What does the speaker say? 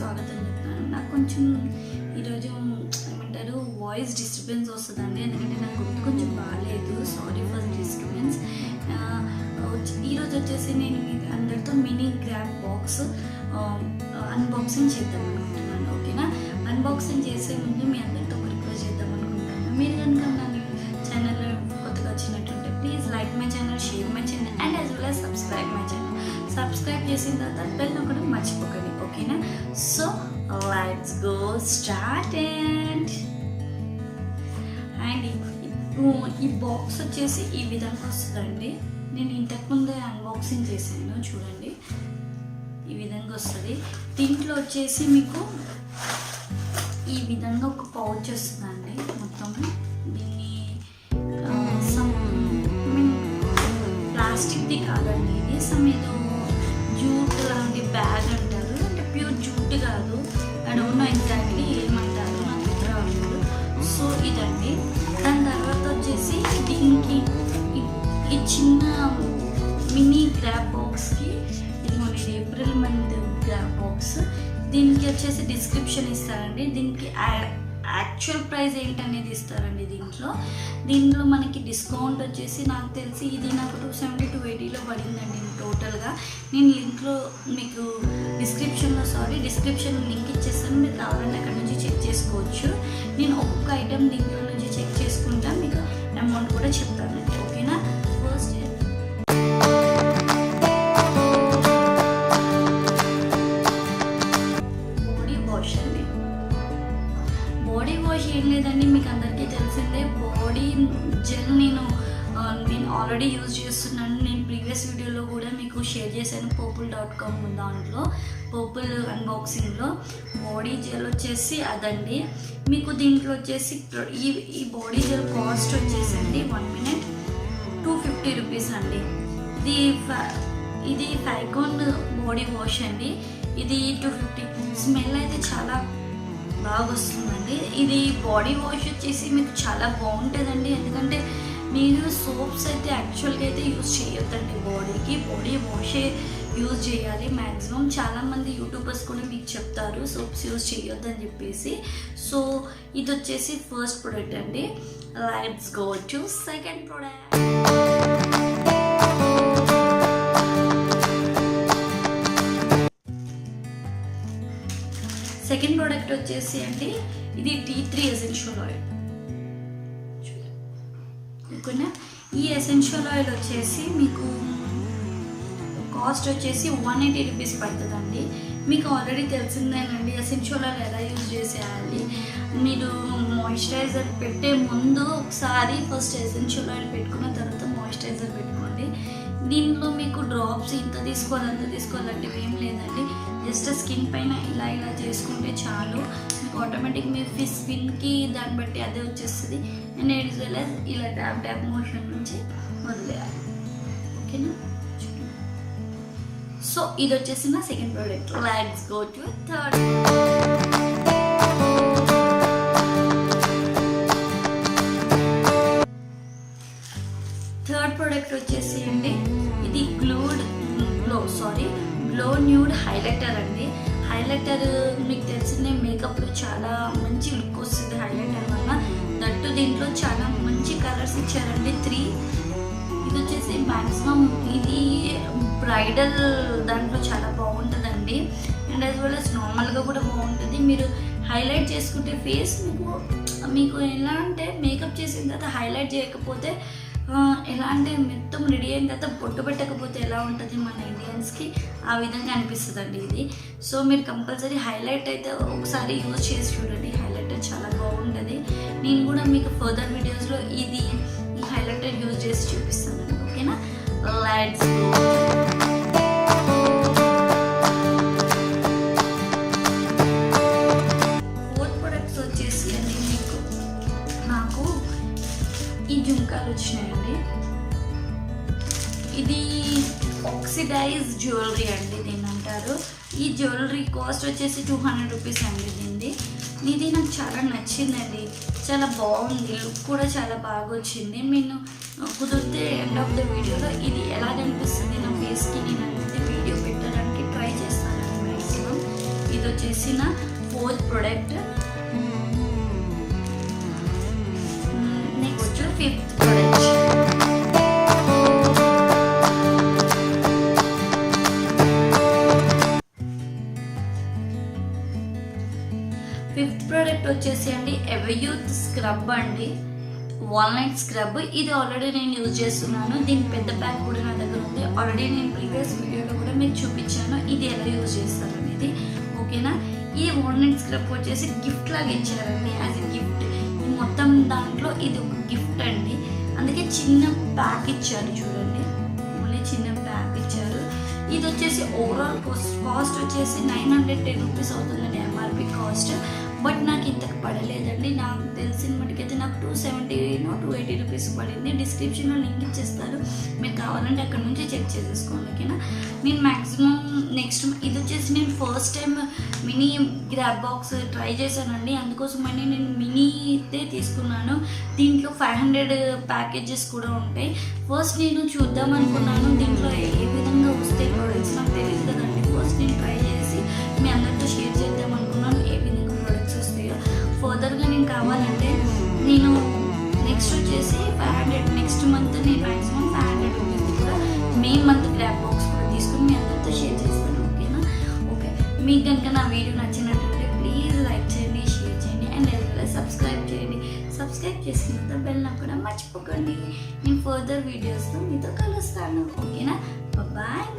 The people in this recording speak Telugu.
స్వాగతం చెప్తాను. నాకు కొంచెం ఈరోజు ఏమంటారు వాయిస్ డిస్టర్బెన్స్ వస్తుందండి, ఎందుకంటే నాకు కొంచెం బాగాలేదు. Sorry for disturbance. ఈరోజు వచ్చేసి నేను అందరితో మినీ గ్రాబ్ బాక్స్ అన్బాక్సింగ్ చేద్దాం అనుకుంటున్నాను. ఓకేనా? అన్బాక్సింగ్ చేసే ముందు మీ అందరితో ఒక రిక్వెస్ట్ చేద్దాం అనుకుంటున్నాను. మీరు కనుక నా ఛానల్ కొత్తగా వచ్చినట్టుంటే please like my channel, share my channel and as well as subscribe my channel. Subscribe చేసిన తర్వాత బెల్ నొక్కడం మర్చిపోకండి. ఓకేనా? So let's go started. And ఈ బాక్స్ వచ్చేసి ఈ విధంగా వస్తుందండి. నేను ఇంతకుముందే అన్బాక్సింగ్ చేశాను, చూడండి ఈ విధంగా వస్తుంది. దీంట్లో వచ్చేసి మీకు ఈ విధంగా ఒక పౌచ్ వస్తుందండి. మొత్తం దీన్ని ప్లాస్టిక్ది కాదండి, ఇది ఏదో జూట్ లాంటి బ్యాగ్ అంటారు, అంటే ప్యూర్ జూట్ కాదు. ఐ డోంట్ నో ఎగ్జాక్ట్లీ ఏమంటారు, నాకు గుర్తు రావట్లేదు. సో ఇదండి. దాని తర్వాత వచ్చేసి దీనికి ఈ చిన్న మినీ గ్రాబ్ బాక్స్కి, ఇది ఏప్రిల్ మంత్ గ్రాబ్ బాక్స్. దీనికి వచ్చేసి డిస్క్రిప్షన్ ఇస్తారండి. దీనికి యాక్చువల్ ప్రైస్ ఏంటనేది ఇస్తారండి. దీంట్లో మనకి డిస్కౌంట్ వచ్చేసి నాకు తెలిసి ఇది నాకు 270 to 280లో పడిందండి టోటల్గా. నేను లింక్లో మీకు డిస్క్రిప్షన్లో లింక్ ఇచ్చేస్తాను, మీరు కావాలంటే అక్కడ నుంచి చెక్ చేసుకోవచ్చు. నేను ఒక్కొక్క ఐటెం దీంట్లో నుంచి చెక్ చేసుకుంటా, మీకు అమౌంట్ కూడా చెప్తానండి. ఓకేనా? ఫస్ట్ బాడీ వాష్ ఏం లేదండి, మీకు అందరికీ తెలిసిందే. బాడీ జెల్ నేను ఆల్రెడీ యూజ్ చేస్తున్నాను. నేను ప్రీవియస్ వీడియోలో కూడా మీకు షేర్ చేశాను, purple.com దాంట్లో పర్పుల్ అన్బాక్సింగ్లో. బాడీ జెల్ వచ్చేసి అదండి. మీకు దీంట్లో వచ్చేసి ఈ బాడీ జెల్ కాస్ట్ వచ్చేసండి 1 minute 250 రూపీస్ అండి. ఇది ఫైకోన్ బాడీ వాష్ అండి. ఇది 250. స్మెల్ అయితే చాలా బాగా వస్తుందండి. ఇది బాడీ వాష్ వచ్చేసి మీకు చాలా బాగుంటుందండి, ఎందుకంటే మీరు సోప్స్ అయితే యాక్చువల్గా అయితే యూజ్ చేయొద్దండి. బాడీ వాషే యూజ్ చేయాలి మ్యాక్సిమం. చాలామంది యూట్యూబర్స్ కూడా మీకు చెప్తారు సోప్స్ యూజ్ చేయొద్దని చెప్పేసి. సో ఇది వచ్చేసి ఫస్ట్ ప్రోడక్ట్ అండి. Let's go to second product. Second product వచ్చేసి అండి, ఇది టీ3 ఎసెన్షియల్ ఆయిల్. ఓకేనా? ఈ ఎసెన్షియల్ ఆయిల్ వచ్చేసి మీకు కాస్ట్ వచ్చేసి 180 రూపీస్ పడుతుందండి. మీకు ఆల్రెడీ తెలిసిందేనండి ఎసెన్షియల్ ఆయిల్ ఎలా యూజ్ చేసేయాలి. మీరు మాయిశ్చరైజర్ పెట్టే ముందు ఒకసారి ఫస్ట్ ఎసెన్షియల్ ఆయిల్ పెట్టుకున్న తర్వాత మాయిశ్చరైజర్ పెట్టుకోండి. దీనిలో మీకు డ్రాప్స్ ఇంత తీసుకోవాలి అంత తీసుకోవాలంటే ఏం లేదండి. జస్ట్ స్కిన్ పైన ఇలా చేసుకుంటే చాలు. మీకు ఆటోమేటిక్ మీ స్కిన్కి దాన్ని బట్టి అదే వచ్చేస్తుంది. అండ్ ఇట్స్ వెల్ యాజ్ ఇలా ట్యాప్ మోషన్ నుంచి వదిలేయాలి. ఓకేనా? సో ఇది వచ్చేసి నా second product. Let's go to third. Third product వచ్చేసి అండి, ఇది గ్లో న్యూడ్ హైలైటర్ అండి. హైలైటర్ మీకు తెలిసిందే, మేకప్లో చాలా మంచి లుక్ వస్తుంది హైలైటర్ వల్ల. దట్టు దీంట్లో చాలా మంచి కలర్స్ ఇచ్చారండి, 3. ఇది వచ్చేసి మ్యాక్సిమం ఇది బ్రైడల్ దాంట్లో చాలా బాగుంటుందండి. అండ్ యాజ్ వెల్ యాజ్ నార్మల్గా కూడా బాగుంటుంది. మీరు హైలైట్ చేసుకుంటే ఫేస్ మీకు ఎలా అంటే మేకప్ చేసిన తర్వాత హైలైట్ చేయకపోతే ఎలా అంటే మొత్తం రెడీ అయిన తర్వాత బొట్టు పెట్టకపోతే ఎలా ఉంటుంది మన ఇండియన్స్కి, ఆ విధంగా అనిపిస్తుందండి ఇది. సో మీరు కంపల్సరీ హైలైట్ అయితే ఒకసారి యూజ్ చేసి చూడండి. హైలైటర్ చాలా బాగుంటుంది. నేను కూడా మీకు ఫర్దర్ వీడియోస్లో ఈ హైలైటర్ యూజ్ చేసి చూపిస్తాను. ఓకేనా? Let's go. ఫోర్త్ ప్రొడక్ట్స్ వచ్చేసి అండి, నాకు ఈ జుంకాలు వచ్చినాయండి. ఇది ఆక్సిడైజ్ జ్యువెలరీ అండి దీన్ని అంటారు. ఈ జ్యువెలరీ కాస్ట్ వచ్చేసి 200 రూపీస్ అండి దీనిది. ఇది నాకు చాలా నచ్చిందండి, చాలా బాగుంది, లుక్ కూడా చాలా బాగా వచ్చింది. నేను కుదిరితే ఎండ్ ఆఫ్ ద వీడియోలో ఇది ఎలా కనిపిస్తుంది నా ఫేస్కి నేను అనేది వీడియో పెట్టడానికి ట్రై చేస్తానండి మ్యాక్సిమం. ఇది వచ్చేసిన 4th product. Next 5th product. Fifth product వచ్చేసి అండి ఎవయూత్ స్క్రబ్ అండి, వాల్నట్ స్క్రబ్. ఇది ఆల్రెడీ నేను యూజ్ చేస్తున్నాను. దీని పెద్ద ప్యాక్ కూడా నా దగ్గర ఉంది. ఆల్రెడీ నేను ప్రీవియస్ వీడియోలో కూడా మీకు చూపించాను ఇది ఎలా యూజ్ చేస్తాను అనేది. ఓకేనా, ఈ వాల్నట్ స్క్రబ్ వచ్చేసి గిఫ్ట్ లాగా ఇచ్చారండి, యాజ్ ఎ గిఫ్ట్. మొత్తం దాంట్లో ఇది ఒక గిఫ్ట్ అండి, అందుకే చిన్న ప్యాక్ ఇచ్చారు చూడండి, ఓన్లీ చిన్న ప్యాక్ ఇచ్చారు. ఇది వచ్చేసి ఓవరాల్ కాస్ట్ వచ్చేసి 910 రూపీస్ అవుతుందండి ఎంఆర్పి కాస్ట్. బట్ నాకు ఇంతకు పడలేదండి. నాకు తెలిసిన మటుకైతే నాకు 280 రూపీస్ పడింది. డిస్క్రిప్షన్లో లింక్ ఇచ్చేస్తారు, మీకు కావాలంటే అక్కడ నుంచి చెక్ చేసేసుకోండి. ఓకేనా, నేను మ్యాక్సిమం నెక్స్ట్ ఇది వచ్చేసి నేను first time mini grab box try చేశానండి, అందుకోసమని నేను మినీతే తీసుకున్నాను. దీంట్లో 500 ప్యాకేజెస్ కూడా ఉంటాయి. ఫస్ట్ నేను చూద్దాం అనుకున్నాను దీంట్లో ఏ విధంగా వస్తాయి ప్రోడక్ట్స్, నాకు తెలియదు కదండి. ఫస్ట్ నేను ట్రై చేసి మీ అందరితో షేర్ చేద్దాం అనుకున్నాను ఏ విధంగా ప్రోడక్ట్స్ వస్తాయో. ఫర్దర్గా నేను కావాలంటే నేను నెక్స్ట్ వచ్చేసి 500 నెక్స్ట్ మంత్ నేను మ్యాక్సిమం 500 రూపీస్ కూడా మెయిన్ మంత్ గ్రాబ్ బాక్స్ కూడా తీసుకుని మీ అందరితో షేర్ చేస్తాను. ఓకేనా, ఓకే, మీకు కనుక నా వీడియో నచ్చినట్లయితే ప్లీజ్ లైక్ చేయండి, షేర్ చేయండి అండ్ సబ్స్క్రైబ్ చేయండి. సబ్స్క్రైబ్ చేసిన బెల్ కూడా మర్చిపోకండి. నేను ఫర్దర్ వీడియోస్తో మీతో కలుస్తాను. ఓకేనా, బాయ్.